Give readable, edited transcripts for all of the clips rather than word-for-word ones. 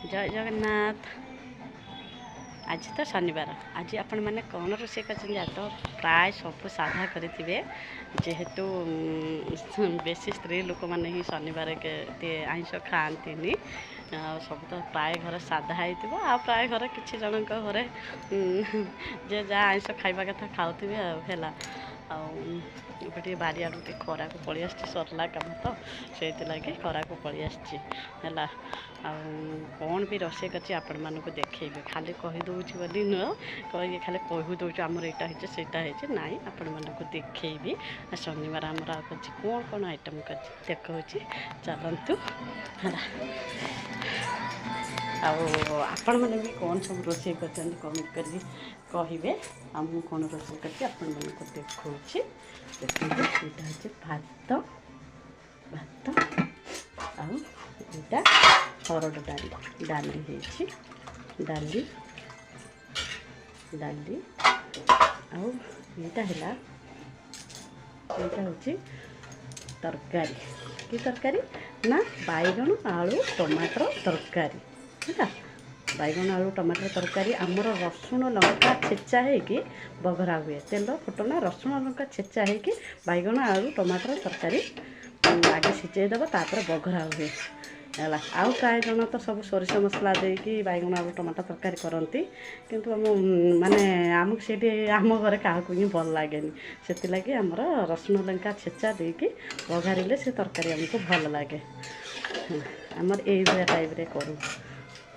जय जगन्नाथ। आज तो शनिवार आज आपण मैंने कौन रोषे कर तो प्राय सब साधा करेंगे जेहेतु बेसी स्त्री लोक मैंने ही शनिवार के आइंष खाती सब तो प्राय घर साधा हो प्राय घर किसी जन घरे जे जहाँ आइंष खाइबा कथा खाऊे है आटे बारियाड़ू खरा को पलि आसी सरला कम तो से लगे खरा को पलि आसी है कौन भी रोषे कर आपण मानक देखेबे खाली कहीदे बोली नुह कही खाली कहीदे आमर यहाँ होटा ना आपण मानक देखेबी शनिवार आमर कौन कौन आइटम कर देखा चलतु आपण मैंने भी कौन सब रोषे कर कमेंट कर कहे आम कौन रोषे कर आपण मानक देखा देखिए यहाँ हूँ भात भात आटा हरड़ डाली डाली डाली डाली आटा है हूँ तरकारी कि तरकारी ना बैगन आलू टमाटर तरकारी है बैगन आलू टमाटर तरकारी आमर रसुण लंका छेचा होगी बघरा हुए तेल फुटना रसुण लंका छेचा होगी बैगन आलू टमाटर तरकारी आगे सिझेदेव तापर बघरा हुए है आउ प्राय जन तो सब सोरिष मसला देकी बैगन आलू टमाटर तरकारी करती किंतु आम माने आमको सीटी आम घर क्या भल लगे से लगे आमर रसुण लंका छेचा देकी बघारे से तरकारी आमको भल लगे आमर ये टाइप करूँ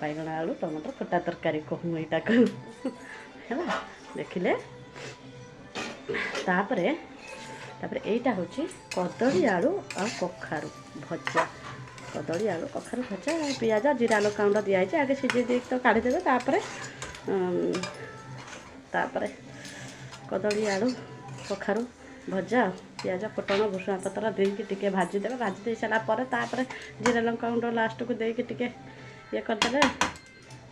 बैगन आलू टमाटर खटा तरकारी कहूँ यहाँ को है देखिले तापर यहाँ हूँ कदली आलू आ कखारू भजा कदली आलू कखारू भजा पियाज जीरा लंका गुंड दिखाई आगे सीझे दे तो काढ़ीदेवे तापर कदली आलू कखारू भजा पियाज फुटण भुसुआ पतर देके भाजीदेवे भाजी दे सारापर जीरा लंका गुंड लास्ट को देके टिके ये करदे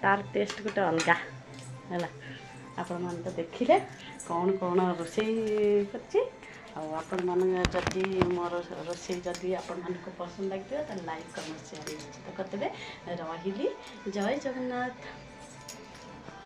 तार टेस्ट गोटे अलग है आपण मैंने तो देखिले कौन कौन रोषे करदी मोर रोषे जदि आपण मानक पसंद लगे तो लाइक कमेंट शेयर निश्चित करदे रही जय जगन्नाथ।